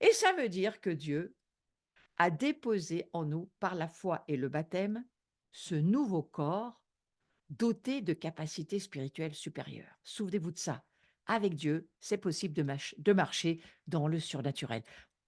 Et ça veut dire que Dieu a déposé en nous, par la foi et le baptême, ce nouveau corps doté de capacités spirituelles supérieures. Souvenez-vous de ça. Avec Dieu, c'est possible de marcher dans le surnaturel.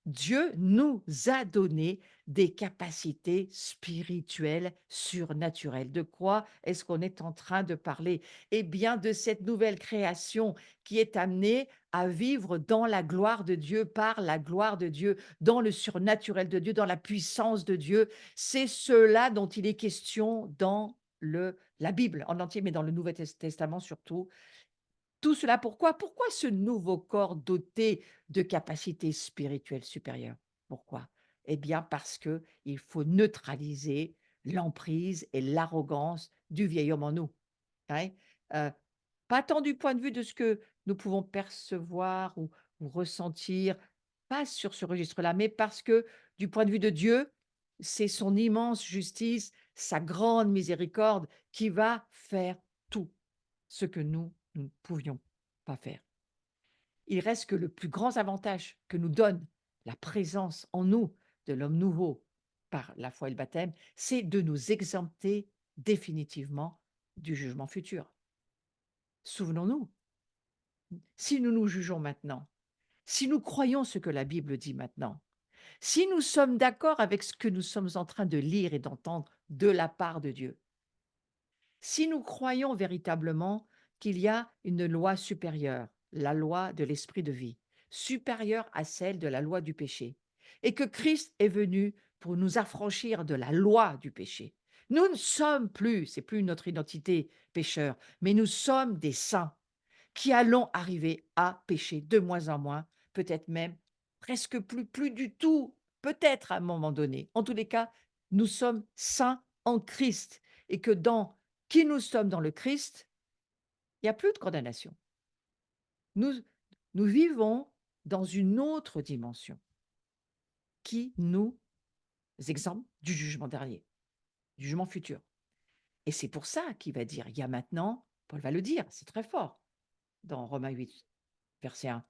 Dieu nous a donné des capacités spirituelles surnaturelles. De quoi est-ce qu'on est en train de parler? Eh bien, de cette nouvelle création qui est amenée à vivre dans la gloire de Dieu, par la gloire de Dieu, dans le surnaturel de Dieu, dans la puissance de Dieu. C'est cela dont il est question dans la Bible en entier, mais dans le Nouveau Testament surtout. Tout cela pourquoi? Pourquoi ce nouveau corps doté de capacités spirituelles supérieures? Pourquoi? Eh bien, parce que il faut neutraliser l'emprise et l'arrogance du vieil homme en nous, hein. Heu, Pas tant du point de vue de ce que nous pouvons percevoir ou ressentir, pas sur ce registre-là, mais parce que du point de vue de Dieu, c'est son immense justice, sa grande miséricorde qui va faire tout ce que nous ne pouvions pas faire. Il reste que le plus grand avantage que nous donne la présence en nous de l'homme nouveau par la foi et le baptême, c'est de nous exempter définitivement du jugement futur. Souvenons-nous, si nous nous jugeons maintenant, si nous croyons ce que la Bible dit maintenant, si nous sommes d'accord avec ce que nous sommes en train de lire et d'entendre de la part de Dieu, si nous croyons véritablement qu'il y a une loi supérieure, la loi de l'esprit de vie, supérieure à celle de la loi du péché, et que Christ est venu pour nous affranchir de la loi du péché, nous ne sommes plus, c'est plus notre identité pécheur, mais nous sommes des saints qui allons arriver à pécher de moins en moins, peut-être même presque plus du tout, peut-être à un moment donné. En tous les cas, nous sommes saints en Christ et que dans qui nous sommes dans le Christ, il y a plus de condamnation. Nous nous vivons dans une autre dimension qui nous exempte du jugement dernier, du jugement futur. Et c'est pour ça qu'il va dire: «Il y a maintenant», Paul va le dire, c'est très fort dans Romains 8, verset 1,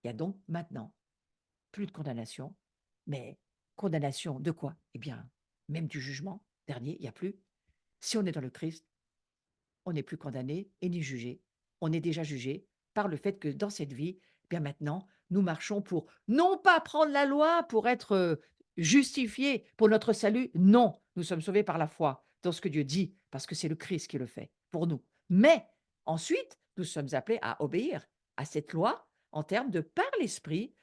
«Il y a donc maintenant plus de condamnation», mais condamnation de quoi? Eh bien, même du jugement dernier, il y a plus. Si on est dans le Christ, on n'est plus condamné et ni jugé. On est déjà jugé par le fait que dans cette vie, eh bien maintenant, nous marchons pour non pas prendre la loi pour être justifiés pour notre salut. Non, nous sommes sauvés par la foi dans ce que Dieu dit, parce que c'est le Christ qui le fait pour nous. Mais ensuite, nous sommes appelés à obéir à cette loi en termes de par l'Esprit,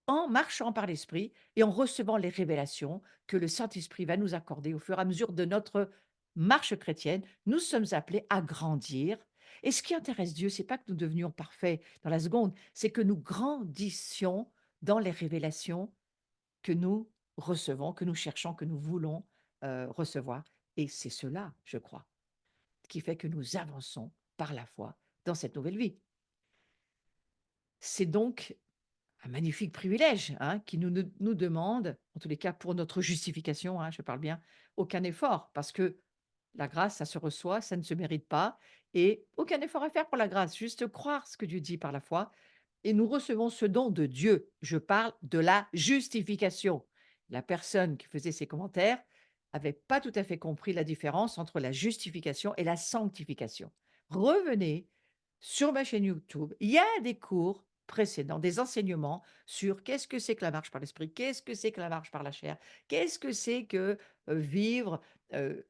en marchant par l'Esprit et en recevant les révélations que le Saint-Esprit va nous accorder au fur et à mesure de notre marche chrétienne, nous sommes appelés à grandir. Et ce qui intéresse Dieu, c'est pas que nous devenions parfaits dans la seconde, c'est que nous grandissions dans les révélations que nous recevons, que nous cherchons, que nous voulons recevoir. Et c'est cela, je crois, qui fait que nous avançons par la foi dans cette nouvelle vie. C'est donc un magnifique privilège, hein, qui nous demande, en tous les cas pour notre justification, hein, je parle bien, aucun effort parce que la grâce, ça se reçoit, ça ne se mérite pas et aucun effort à faire pour la grâce, juste croire ce que Dieu dit par la foi et nous recevons ce don de Dieu. Je parle de la justification. La personne qui faisait ces commentaires avait pas tout à fait compris la différence entre la justification et la sanctification. Revenez sur ma chaîne YouTube, il y a des cours précédents, des enseignements sur qu'est-ce que c'est que la marche par l'esprit, qu'est-ce que c'est que la marche par la chair, qu'est-ce que c'est que vivre euh,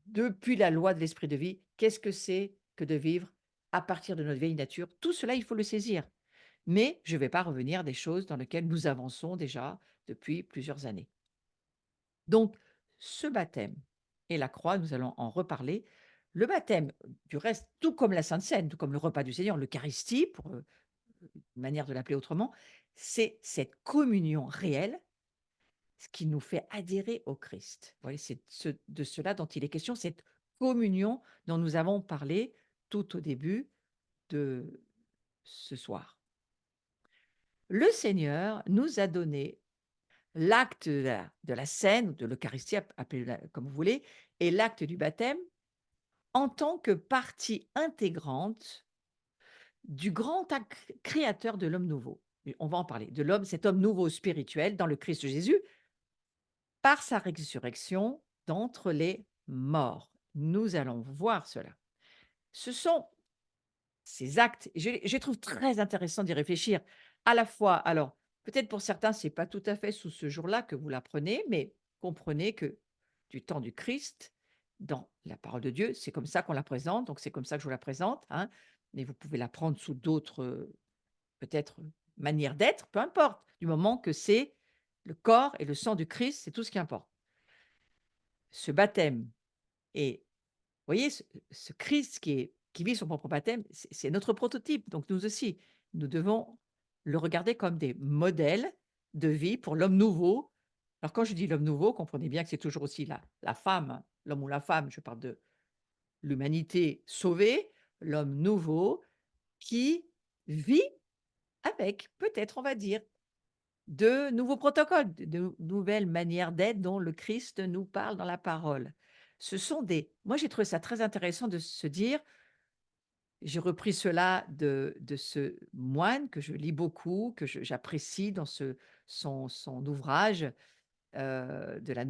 depuis la loi de l'esprit de vie, qu'est-ce que c'est que de vivre à partir de notre vieille nature. Tout cela, il faut le saisir. Mais je ne vais pas revenir des choses dans lesquelles nous avançons déjà depuis plusieurs années. Donc, ce baptême et la croix, nous allons en reparler. Le baptême, du reste, tout comme la Sainte Seine, tout comme le repas du Seigneur, l'Eucharistie, pour une manière de l'appeler autrement, c'est cette communion réelle, ce qui nous fait adhérer au Christ. Vous voyez, c'est de cela dont il est question, cette communion dont nous avons parlé tout au début de ce soir. Le Seigneur nous a donné l'acte de la scène, de l'Eucharistie, appelez-la comme vous voulez, et l'acte du baptême en tant que partie intégrante du grand acte créateur de l'homme nouveau. on va en parler, de l'homme, cet homme nouveau spirituel dans le Christ Jésus, par sa résurrection d'entre les morts. Nous allons voir cela. Ce sont ces actes, et je trouve très intéressant d'y réfléchir, à la fois alors, peut-être pour certains, c'est pas tout à fait sous ce jour-là que vous l'apprenez, mais comprenez que du temps du Christ, dans la parole de Dieu, c'est comme ça qu'on la présente, donc c'est comme ça que je vous la présente, hein, mais vous pouvez la prendre sous d'autres, peut-être, manières d'être, peu importe, du moment que c'est le corps et le sang du Christ, c'est tout ce qui importe. Ce baptême est voyez ce Christ qui vit son propre baptême, c'est notre prototype, donc nous aussi, nous devons le regarder comme des modèles de vie pour l'homme nouveau. Alors quand je dis l'homme nouveau, comprenez bien que c'est toujours aussi la femme, hein, l'homme ou la femme, je parle de l'humanité sauvée, l'homme nouveau qui vit avec, peut-être on va dire, de nouveaux protocoles, de nouvelles manières d'être dont le Christ nous parle dans la parole. Ce sont des moi j'ai trouvé ça très intéressant de se dire, j'ai repris cela de ce moine que je lis beaucoup, que j'apprécie dans son ouvrage, de la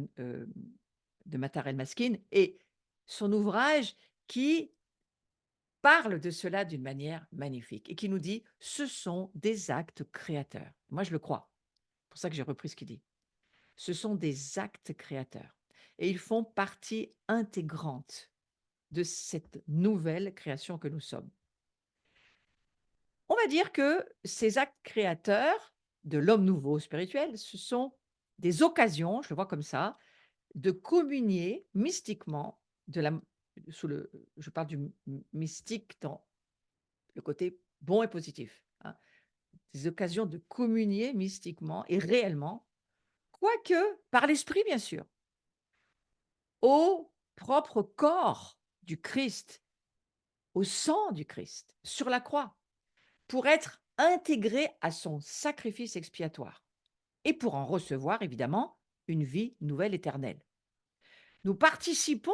de Matar El-Maskin, et son ouvrage qui parle de cela d'une manière magnifique et qui nous dit: «Ce sont des actes créateurs». Moi je le crois. C'est pour ça que j'ai repris ce qu'il dit. Ce sont des actes créateurs et ils font partie intégrante de cette nouvelle création que nous sommes. On va dire que ces actes créateurs de l'homme nouveau spirituel, ce sont des occasions, je le vois comme ça, de communier mystiquement de la sous le je parle du mystique dans le côté bon et positif, hein. Des occasions de communier mystiquement et réellement, quoique par l'esprit bien sûr, au propre corps du Christ, au sang du Christ sur la croix, pour être intégré à son sacrifice expiatoire et pour en recevoir évidemment une vie nouvelle éternelle. Nous participons,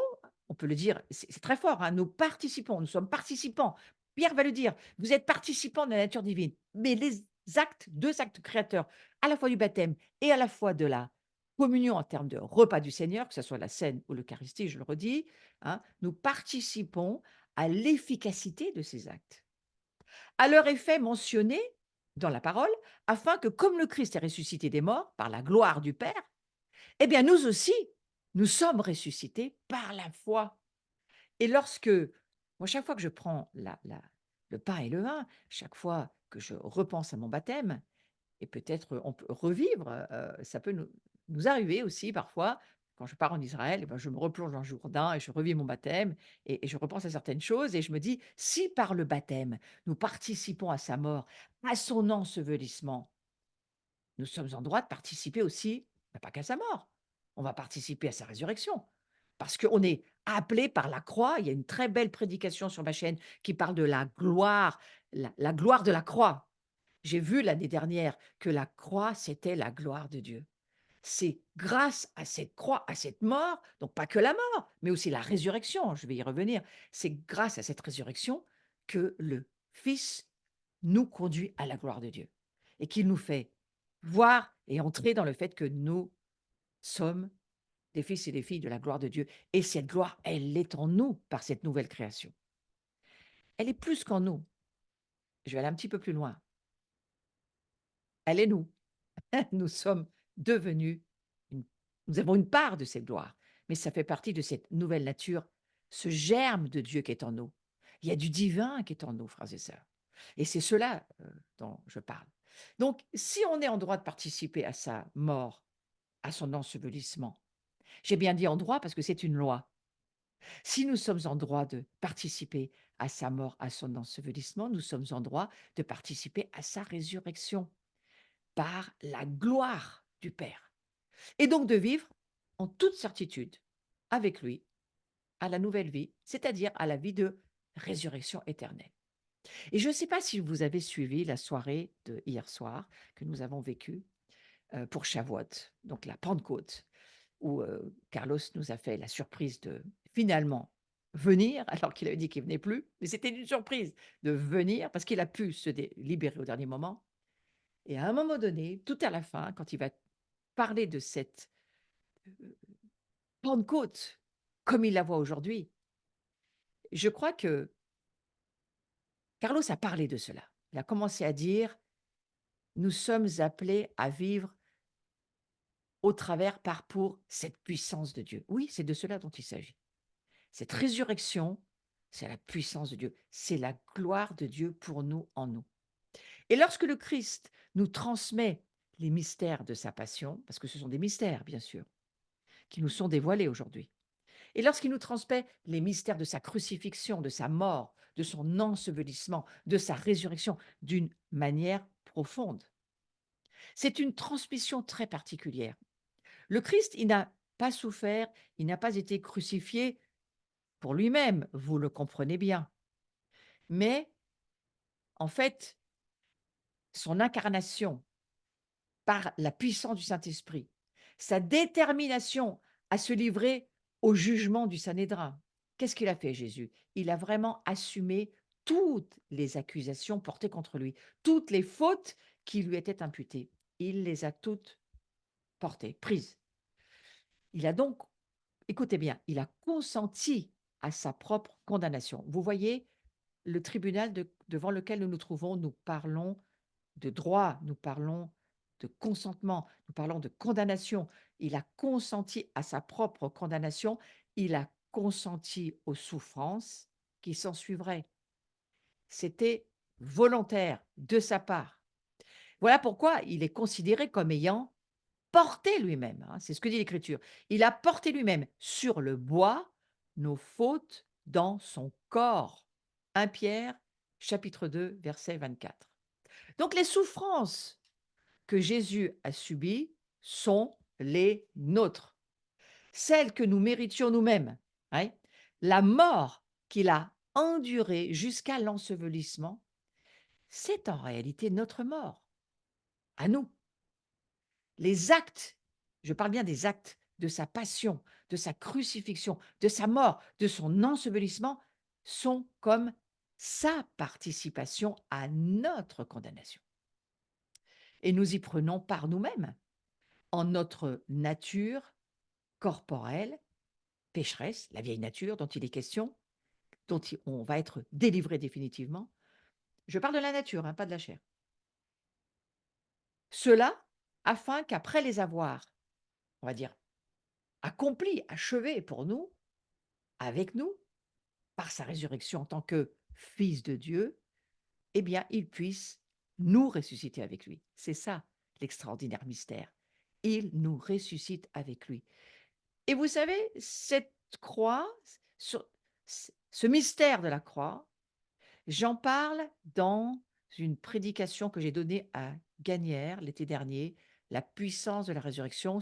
on peut le dire, c'est très fort, hein, nous sommes participants. Pierre va le dire, vous êtes participants de la nature divine. Mais les actes, 2 actes créateurs, à la fois du baptême et à la fois de la communion en termes de repas du Seigneur, que ce soit la scène ou l'Eucharistie, je le redis, hein, nous participons à l'efficacité de ces actes, à leur effet mentionné dans la parole, afin que comme le Christ est ressuscité des morts par la gloire du Père, eh bien, nous aussi, nous sommes ressuscités par la foi. Et lorsque, moi, chaque fois que je prends le pain et le vin, chaque fois que je repense à mon baptême, et peut-être on peut revivre, ça peut nous arriver aussi parfois, quand je pars en Israël, eh ben, je me replonge dans le Jourdain et je revis mon baptême et je repense à certaines choses et je me dis, si par le baptême, nous participons à sa mort, à son ensevelissement, nous sommes en droit de participer aussi, bah, pas qu'à sa mort, on va participer à sa résurrection. Parce qu'on est appelé par la croix. Il y a une très belle prédication sur ma chaîne qui parle de la gloire, la gloire de la croix. J'ai vu l'année dernière que la croix, c'était la gloire de Dieu. C'est grâce à cette croix, à cette mort, donc pas que la mort, mais aussi la résurrection, je vais y revenir. C'est grâce à cette résurrection que le Fils nous conduit à la gloire de Dieu et qu'il nous fait voir et entrer dans le fait que nous sommes des fils et des filles de la gloire de Dieu. Et cette gloire, elle est en nous par cette nouvelle création. Elle est plus qu'en nous. Je vais aller un petit peu plus loin. Elle est nous. Nous sommes devenus, nous avons une part de cette gloire, mais ça fait partie de cette nouvelle nature, ce germe de Dieu qui est en nous. Il y a du divin qui est en nous, frères et sœurs. Et c'est cela dont je parle. Donc, si on est en droit de participer à sa mort, à son ensevelissement, j'ai bien dit en droit parce que c'est une loi. Si nous sommes en droit de participer à sa mort, à son ensevelissement, nous sommes en droit de participer à sa résurrection par la gloire du Père. Et donc de vivre en toute certitude avec lui à la nouvelle vie, c'est-à-dire à la vie de résurrection éternelle. Et je ne sais pas si vous avez suivi la soirée de hier soir que nous avons vécue pour Shavuot, donc la Pentecôte, où Carlos nous a fait la surprise de finalement venir, alors qu'il avait dit qu'il venait plus, mais c'était une surprise de venir parce qu'il a pu se libérer au dernier moment. Et à un moment donné, tout à la fin, quand il va parler de cette, heu, Pentecôte, comme il la voit aujourd'hui, je crois que Carlos a parlé de cela. Il a commencé à dire: «Nous sommes appelés à vivre au travers par pour cette puissance de Dieu». Oui, c'est de cela dont il s'agit. Cette résurrection, c'est la puissance de Dieu, c'est la gloire de Dieu pour nous, en nous. Et lorsque le Christ nous transmet les mystères de sa passion, parce que ce sont des mystères, bien sûr, qui nous sont dévoilés aujourd'hui, et lorsqu'il nous transmet les mystères de sa crucifixion, de sa mort, de son ensevelissement, de sa résurrection, d'une manière profonde, c'est une transmission très particulière. Le Christ, il n'a pas souffert, il n'a pas été crucifié pour lui-même, vous le comprenez bien. Mais en fait, son incarnation par la puissance du Saint-Esprit, sa détermination à se livrer au jugement du Sanhédrin. Qu'est-ce qu'il a fait Jésus? Il a vraiment assumé toutes les accusations portées contre lui, toutes les fautes qui lui étaient imputées. Il les a toutes portées, prises. Il a donc, écoutez bien, il a consenti à sa propre condamnation. Vous voyez, le tribunal devant lequel nous nous trouvons, nous parlons de droit, nous parlons de consentement, nous parlons de condamnation. Il a consenti à sa propre condamnation, il a consenti aux souffrances qui s'ensuivraient. C'était volontaire de sa part. Voilà pourquoi il est considéré comme ayant porté lui-même, hein, c'est ce que dit l'Écriture. Il a porté lui-même sur le bois nos fautes dans son corps. 1 Pierre chapitre 2 verset 24. Donc les souffrances que Jésus a subies sont les nôtres, celles que nous méritions nous-mêmes. Ouais. La mort qu'il a endurée jusqu'à l'ensevelissement, c'est en réalité notre mort, à nous. Les actes, je parle bien des actes de sa passion, de sa crucifixion, de sa mort, de son ensevelissement, sont comme sa participation à notre condamnation. Et nous y prenons part nous-mêmes, en notre nature corporelle, pécheresse, la vieille nature dont il est question, on va être délivré définitivement. Je parle de la nature, hein, pas de la chair. Cela afin qu'après les avoir, on va dire, accomplis, achevés pour nous, avec nous, par sa résurrection en tant que Fils de Dieu, eh bien, il puisse nous ressusciter avec lui. C'est ça l'extraordinaire mystère. Il nous ressuscite avec lui. Et vous savez, cette croix, sur ce mystère de la croix, j'en parle dans une prédication que j'ai donnée à Gagnères l'été dernier, La puissance de la résurrection.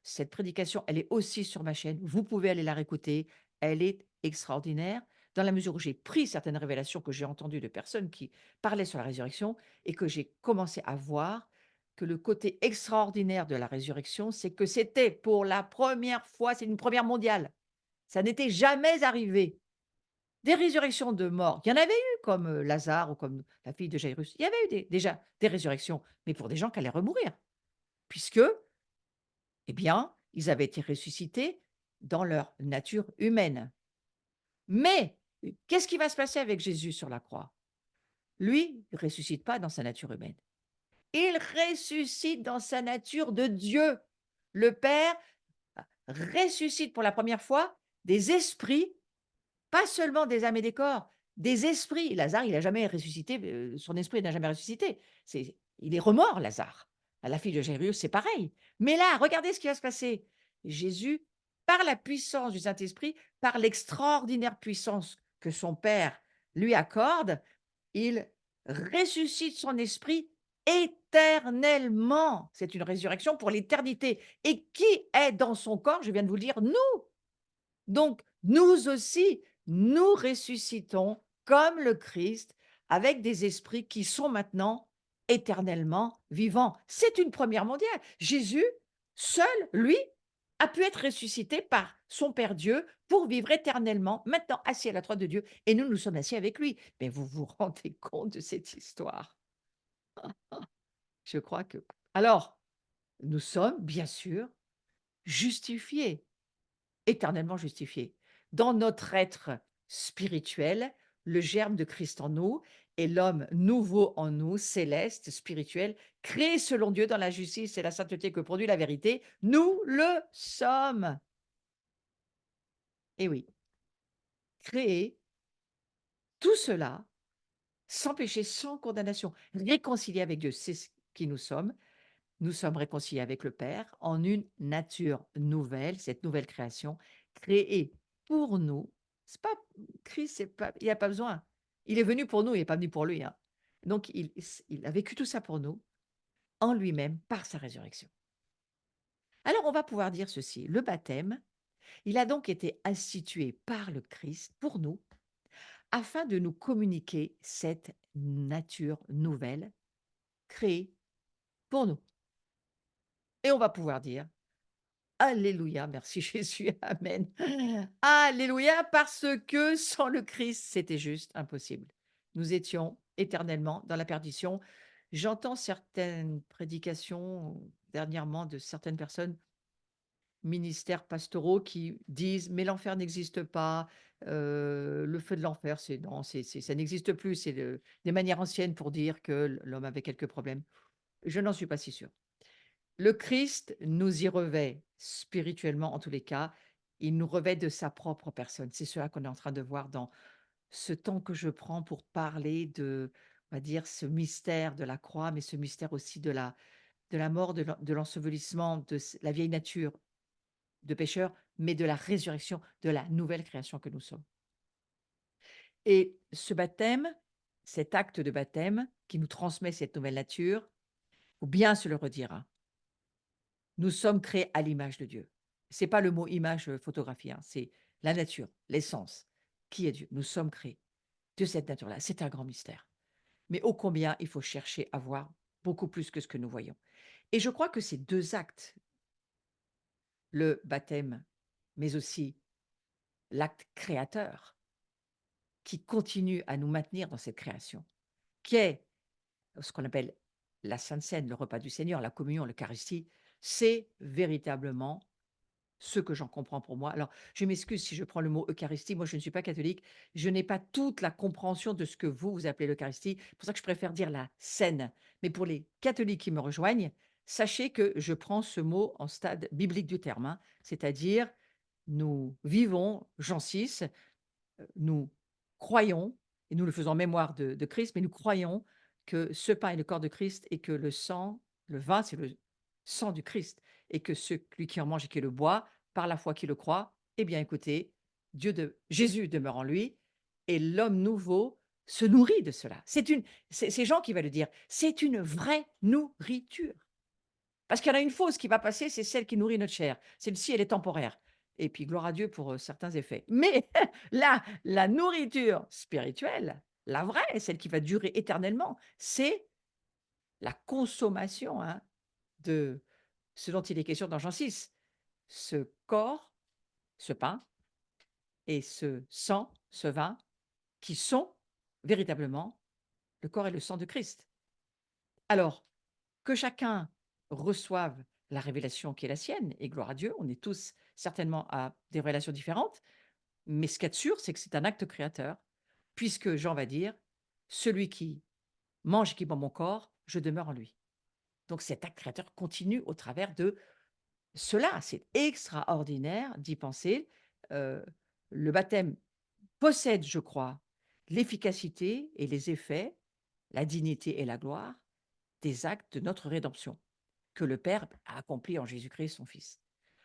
Cette prédication, elle est aussi sur ma chaîne. Vous pouvez aller la réécouter. Elle est extraordinaire dans la mesure où j'ai pris certaines révélations que j'ai entendues de personnes qui parlaient sur la résurrection et que j'ai commencé à voir que le côté extraordinaire de la résurrection, c'est que c'était pour la première fois, c'est une première mondiale. Ça n'était jamais arrivé. Des résurrections de morts, il y en avait eu comme, Lazare ou comme la fille de Jairus. Il y avait eu déjà des résurrections, mais pour des gens qui allaient remourir, puisque, eh bien, ils avaient été ressuscités dans leur nature humaine. Mais, qu'est-ce qui va se passer avec Jésus sur la croix? Lui, il ressuscite pas dans sa nature humaine. Il ressuscite dans sa nature de Dieu. Le Père ressuscite pour la première fois des esprits. Pas seulement des âmes et des corps, des esprits. Lazare, il n'a jamais ressuscité, son esprit n'a jamais ressuscité. Il est remort, Lazare. À la fille de Jairus, c'est pareil. Mais là, regardez ce qui va se passer. Jésus, par la puissance du Saint-Esprit, par l'extraordinaire puissance que son Père lui accorde, il ressuscite son esprit éternellement. C'est une résurrection pour l'éternité. Et qui est dans son corps? Je viens de vous le dire, nous. Donc, nous aussi, nous ressuscitons comme le Christ avec des esprits qui sont maintenant éternellement vivants. C'est une première mondiale. Jésus, seul, lui, a pu être ressuscité par son Père Dieu pour vivre éternellement, maintenant assis à la droite de Dieu, et nous, nous sommes assis avec lui. Mais vous vous rendez compte de cette histoire? Je crois que alors, nous sommes bien sûr justifiés, éternellement justifiés. Dans notre être spirituel, le germe de Christ en nous et l'homme nouveau en nous, céleste, spirituel, créé selon Dieu dans la justice et la sainteté que produit la vérité, nous le sommes. Et oui, créés, tout cela, sans péché, sans condamnation, réconciliés avec Dieu, c'est ce qui nous sommes. Nous sommes réconciliés avec le Père en une nature nouvelle, cette nouvelle création créée pour nous. C'est pas Christ, c'est pas, il a pas besoin. Il est venu pour nous, il n'est pas venu pour lui, hein. Donc il a vécu tout ça pour nous, en lui-même, par sa résurrection. Alors on va pouvoir dire ceci, le baptême, il a donc été institué par le Christ pour nous, afin de nous communiquer cette nature nouvelle créée pour nous. Et on va pouvoir dire alléluia, merci Jésus, amen. Alléluia, parce que sans le Christ, c'était juste impossible. Nous étions éternellement dans la perdition. J'entends certaines prédications dernièrement de certaines personnes, ministères pastoraux, qui disent: «Mais l'enfer n'existe pas, le feu de l'enfer, c'est non, ça n'existe plus, c'est des manières anciennes pour dire que l'homme avait quelques problèmes». Je n'en suis pas si sûre. Le Christ nous y revêt spirituellement, en tous les cas. Il nous revêt de sa propre personne. C'est cela qu'on est en train de voir dans ce temps que je prends pour parler de, on va dire, ce mystère de la croix, mais ce mystère aussi de la mort, de l'ensevelissement, la vieille nature de pécheur, mais de la résurrection, de la nouvelle création que nous sommes. Et ce baptême, cet acte de baptême qui nous transmet cette nouvelle nature, faut bien se le redire, hein. Nous sommes créés à l'image de Dieu. C'est pas le mot image, photographie, hein, c'est la nature, l'essence. Qui est Dieu? Nous sommes créés de cette nature-là. C'est un grand mystère. Mais ô combien il faut chercher à voir beaucoup plus que ce que nous voyons. Et je crois que ces 2 actes, le baptême, mais aussi l'acte créateur, qui continue à nous maintenir dans cette création, qui est ce qu'on appelle la Sainte Seine, le repas du Seigneur, la communion, l'Eucharistie, c'est véritablement ce que j'en comprends pour moi. Alors, je m'excuse si je prends le mot Eucharistie. Moi, je ne suis pas catholique. Je n'ai pas toute la compréhension de ce que vous appelez l'Eucharistie. C'est pour ça que je préfère dire la scène. Mais pour les catholiques qui me rejoignent, sachez que je prends ce mot en stade biblique du terme, hein. C'est-à-dire, nous vivons, Jean 6, nous croyons, et nous le faisons en mémoire de Christ, mais nous croyons que ce pain est le corps de Christ et que le sang, le vin, c'est le sang du Christ et que celui qui en mange et qui le boit, par la foi qui le croit, eh bien écoutez, Jésus demeure en lui et l'homme nouveau se nourrit de cela. C'est Jean qui va le dire, c'est une vraie nourriture. Parce qu'il y en a une fausse qui va passer, c'est celle qui nourrit notre chair. Celle-ci, elle est temporaire. Et puis gloire à Dieu pour, certains effets. Mais la nourriture spirituelle, la vraie, celle qui va durer éternellement, c'est la consommation, hein, de ce dont il est question dans Jean 6. Ce corps, ce pain et ce sang, ce vin, qui sont véritablement le corps et le sang de Christ. Alors, que chacun reçoive la révélation qui est la sienne, et gloire à Dieu, on est tous certainement à des révélations différentes, mais ce qu'il y a de sûr, c'est que c'est un acte créateur, puisque Jean va dire: «Celui qui mange et qui boit mon corps, je demeure en lui». Donc cet acte créateur continue au travers de cela. C'est extraordinaire d'y penser. Heu, le baptême possède, je crois, l'efficacité et les effets, la dignité et la gloire des actes de notre rédemption, que le Père a accompli en Jésus-Christ, son Fils.